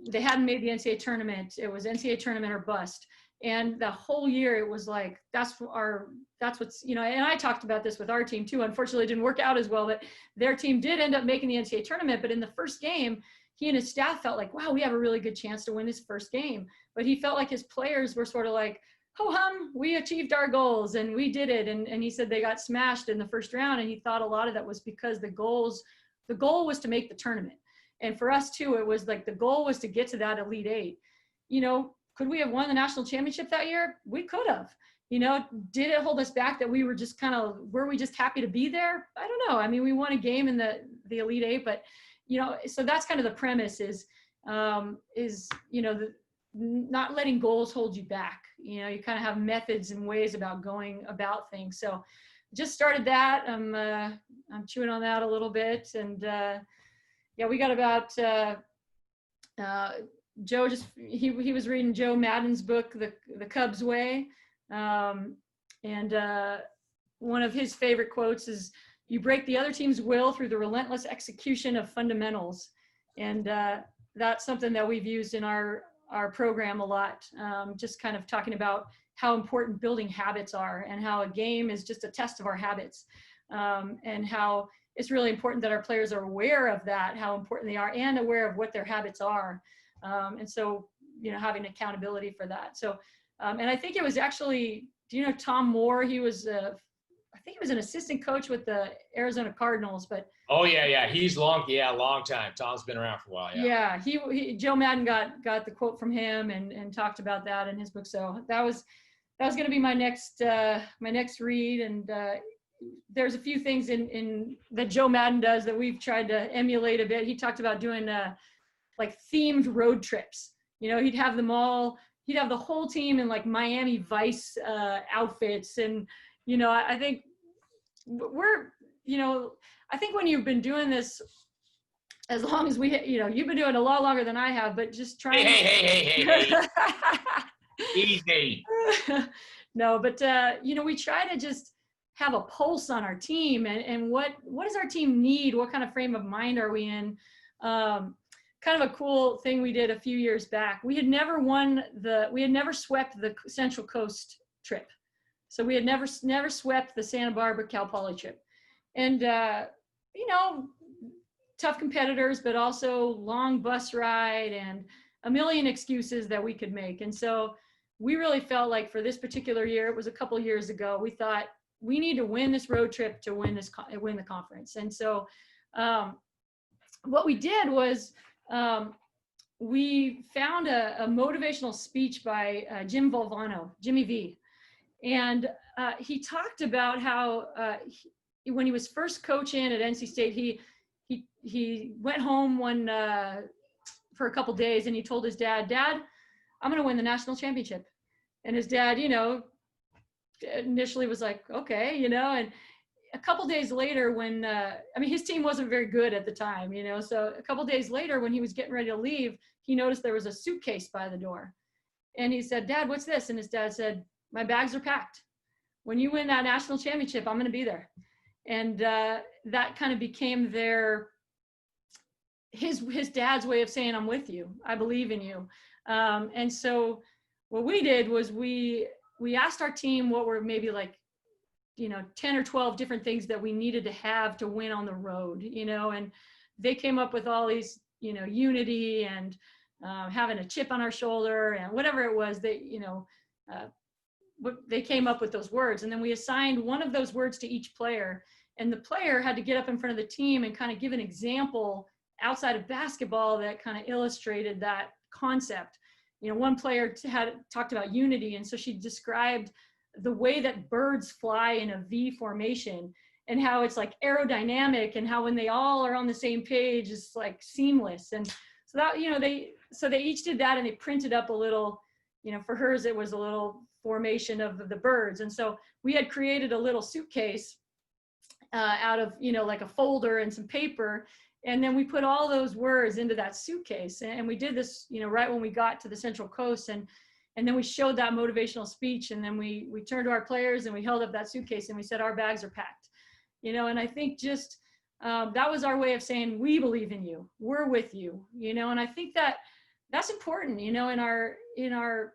They hadn't made the NCAA tournament. It was NCAA tournament or bust. And the whole year it was like, that's what's, and I talked about this with our team too. Unfortunately, it didn't work out as well, but their team did end up making the NCAA tournament. But in the first game, he and his staff felt like, wow, we have a really good chance to win this first game. But he felt like his players were sort of like, ho hum, we achieved our goals and we did it. And he said they got smashed in the first round. And he thought a lot of that was because the goal was to make the tournament. And for us too, it was like the goal was to get to that Elite Eight. You know, could we have won the national championship that year? We could have. You know, did it hold us back that we were just were we just happy to be there? I don't know. I mean, we won a game in the Elite Eight, but, you know, so that's kind of the premise is, you know, not letting goals hold you back. You know, you kind of have methods and ways about going about things. So just started that. I'm chewing on that a little bit. And yeah, we got about, Joe he was reading Joe Madden's book, The Cubs Way. And one of his favorite quotes is, "You break the other team's will through the relentless execution of fundamentals." And that's something that we've used in our program a lot, just kind of talking about how important building habits are and how a game is just a test of our habits, and how it's really important that our players are aware of that, how important they are, and aware of what their habits are. And so, you know, having accountability for that. So, and I think it was actually, do you know Tom Moore? He was, I think he was an assistant coach with the Arizona Cardinals, but. Oh yeah. He's long time. Tom's been around for a while. Yeah. He Joe Madden got the quote from him and talked about that in his book. So that was going to be my next read. And there's a few things in that Joe Madden does that we've tried to emulate a bit. He talked about doing like themed road trips. You know, he'd have the whole team in like Miami Vice outfits. And, you know, I think I think when you've been doing this as long as you've been doing it a lot longer than I have, but just trying. Hey. Easy. No, but you know, we try to just have a pulse on our team and what does our team need? What kind of frame of mind are we in? Kind of a cool thing we did a few years back. We had never swept the Central Coast trip. So we had never swept the Santa Barbara Cal Poly trip. And, you know, tough competitors, but also long bus ride and a million excuses that we could make. And so we really felt like for this particular year, it was a couple years ago, we thought we need to win this road trip to win the conference. And so what we did was, we found a motivational speech by Jimmy V. And he talked about how when he was first coaching at NC State, he went home for a couple days and he told his dad, I'm going to win the national championship. And his dad, you know, initially was like, okay, you know, and a couple days later when, his team wasn't very good at the time, you know, so a couple days later when he was getting ready to leave, he noticed there was a suitcase by the door. And he said, Dad, what's this? And his dad said, my bags are packed. When you win that national championship, I'm going to be there. And that kind of became his dad's way of saying, I'm with you. I believe in you. And so what we did was we asked our team what were maybe like, you know, 10 or 12 different things that we needed to have to win on the road, you know, and they came up with all these, you know, unity and having a chip on our shoulder and whatever it was that, you know, they came up with those words. And then we assigned one of those words to each player, and the player had to get up in front of the team and kind of give an example outside of basketball that kind of illustrated that concept. You know, one player talked about unity, and so she described the way that birds fly in a V formation and how it's like aerodynamic and how when they all are on the same page, it's like seamless. And so that, you know, they each did that and they printed up a little, you know, for hers, it was a little formation of the birds. And so we had created a little suitcase out of, you know, like a folder and some paper. And then we put all those words into that suitcase. And we did this, you know, right when we got to the Central Coast. And then we showed that motivational speech, and then we turned to our players and we held up that suitcase and we said, our bags are packed, you know. And I think just that was our way of saying, we believe in you, we're with you, you know. And I think that's important, you know, in our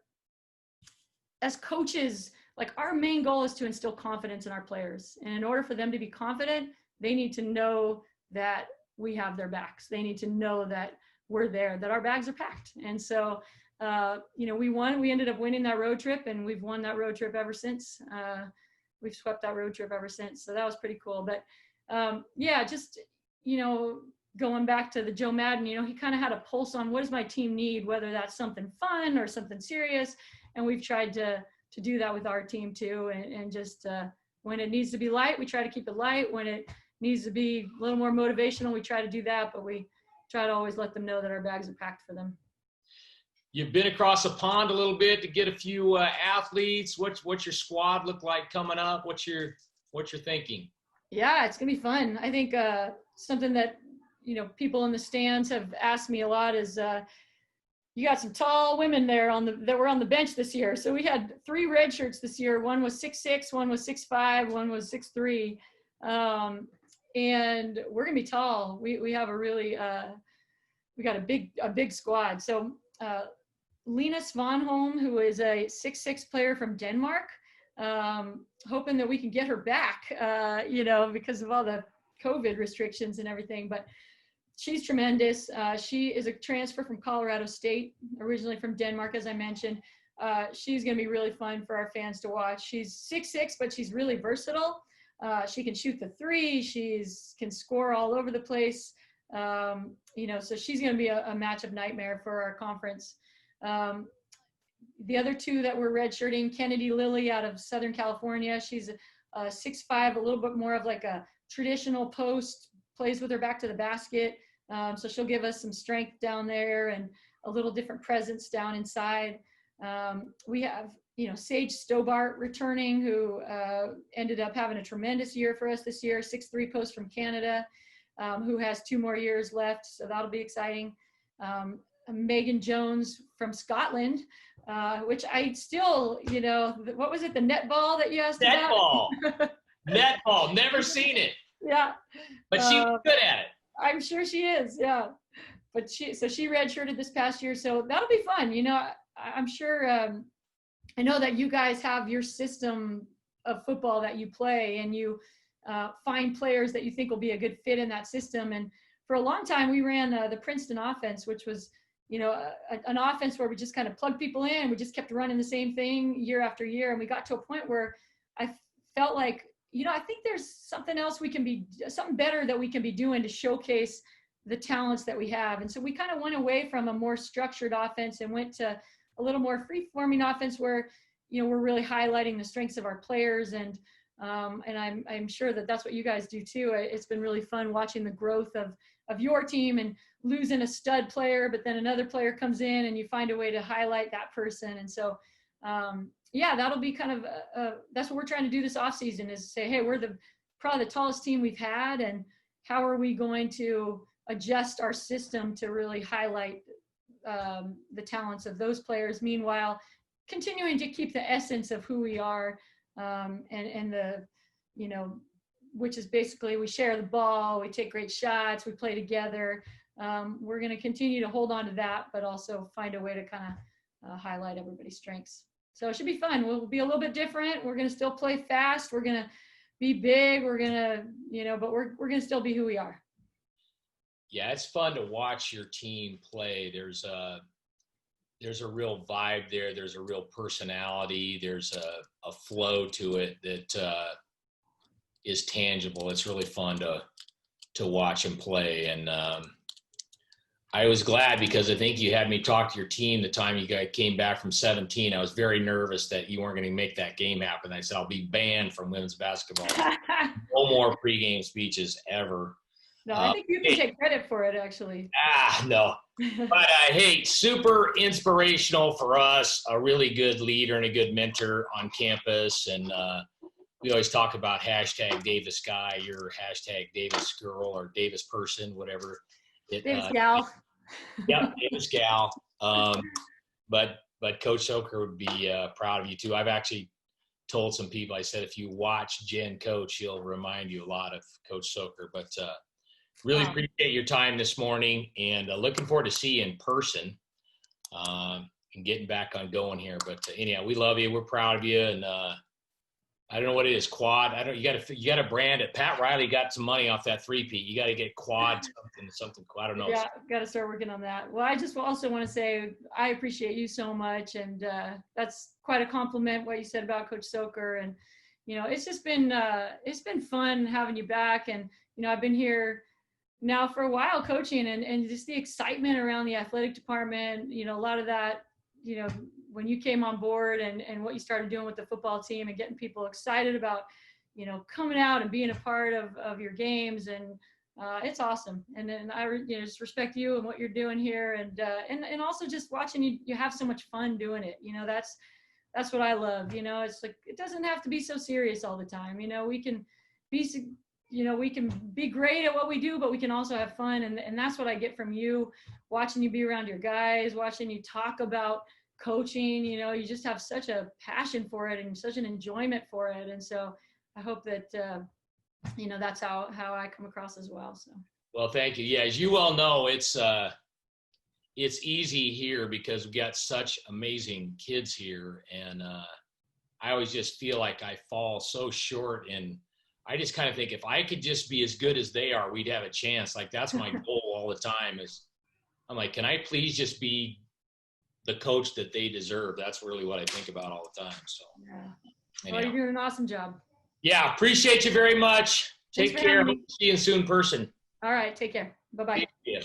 as coaches, like our main goal is to instill confidence in our players. And in order for them to be confident, they need to know that we have their backs. They need to know that we're there, that our bags are packed. And so, we ended up winning that road trip, and we've won that road trip ever since. We've swept that road trip ever since. So that was pretty cool. But going back to the Joe Madden, he kind of had a pulse on what does my team need, whether that's something fun or something serious. And we've tried to do that with our team too. And just when it needs to be light, we try to keep it light. When it needs to be a little more motivational, we try to do that, but we try to always let them know that our bags are packed for them. You've been across the pond a little bit to get a few athletes. What's your squad look like coming up? What's your thinking? Yeah, it's gonna be fun. I think something that people in the stands have asked me a lot is you got some tall women there that were on the bench this year. So we had 3 red shirts this year. One was 6'6", one was 6'5", one was 6'3", and we're gonna be tall. We have a really we got a big squad. So Lena Svanholm, who is a 6'6" player from Denmark, hoping that we can get her back, because of all the COVID restrictions and everything, but she's tremendous. She is a transfer from Colorado State, originally from Denmark, as I mentioned. She's going to be really fun for our fans to watch. She's 6'6", but she's really versatile. She can shoot the 3. Can score all over the place. So she's going to be a matchup nightmare for our conference. The other 2 that we're redshirting, Kennedy Lilly out of Southern California. She's 6'5", a little bit more of like a traditional post, plays with her back to the basket. So she'll give us some strength down there and a little different presence down inside. We have, Sage Stobart returning, who ended up having a tremendous year for us this year, 6'3" post from Canada, who has 2 more years left. So that'll be exciting. Megan Jones from Scotland, which I still, what was it, the netball that you asked about? Netball. Netball, never seen it. Yeah. But she was good at it. I'm sure she is, yeah. But she redshirted this past year, so that'll be fun. I'm sure, I know that you guys have your system of football that you play, and you find players that you think will be a good fit in that system. And for a long time, we ran the Princeton offense, which was, an offense where we just kind of plugged people in. We just kept running the same thing year after year. And we got to a point where I felt like, I think there's something else something better that we can be doing to showcase the talents that we have. And so we kind of went away from a more structured offense and went to a little more free-forming offense where, we're really highlighting the strengths of our players. And I'm sure that that's what you guys do too. It's been really fun watching the growth of your team and losing a stud player, but then another player comes in and you find a way to highlight that person. And so, that'll be kind of, that's what we're trying to do this off season, is say, hey, we're probably the tallest team we've had. And how are we going to adjust our system to really highlight the talents of those players, meanwhile continuing to keep the essence of who we are, and the, which is basically we share the ball, we take great shots, we play together. We're going to continue to hold on to that, but also find a way to kind of highlight everybody's strengths. So it should be fun. We'll be a little bit different. We're going to still play fast. We're going to be big. We're going to, but we're going to still be who we are. Yeah, it's fun to watch your team play. There's a real vibe there. There's a real personality. There's a flow to it that is tangible. It's really fun to watch and play. And I was glad, because I think you had me talk to your team the time you guys came back from 17. I was very nervous that you weren't going to make that game happen. I said, I'll be banned from women's basketball. No more pregame speeches ever. No, I think you can take credit for it, actually. No. But hey, super inspirational for us, a really good leader and a good mentor on campus. And we always talk about hashtag Davis guy, you're hashtag Davis girl or Davis person, whatever. Davis gal. Yep, Davis gal. But Coach Soker would be proud of you too. I've actually told some people, I said, if you watch Jen coach, she'll remind you a lot of Coach Soker. But really appreciate your time this morning, and looking forward to see you in person and getting back on going here. But anyhow, we love you. We're proud of you. And I don't know what it is. Quad. You got to brand it. Pat Riley got some money off that three-peat. You got to get quad something. I don't know. Yeah, got to start working on that. Well, I just also want to say I appreciate you so much, and that's quite a compliment what you said about Coach Soker. And it's just been fun having you back. And I've been here now for a while coaching, and just the excitement around the athletic department. A lot of that. When you came on board and what you started doing with the football team and getting people excited about, coming out and being a part of your games. And it's awesome. And then I just respect you and what you're doing here. And also just watching you have so much fun doing it. That's what I love. It's like, it doesn't have to be so serious all the time. We can be great at what we do, but we can also have fun. And that's what I get from you, watching you be around your guys, watching you talk about coaching. You just have such a passion for it and such an enjoyment for it. And so I hope that, that's how I come across as well. So. Well, thank you. Yeah. As you all know, it's easy here because we've got such amazing kids here. And I always just feel like I fall so short, and I just kind of think if I could just be as good as they are, we'd have a chance. Like, that's my goal all the time is I'm like, can I please just be the coach that they deserve? That's really what I think about all the time. So, yeah. Well, you're doing an awesome job. Yeah. Appreciate you very much. Take care. Hope to see you soon in person. All right. Take care. Bye-bye. Yeah.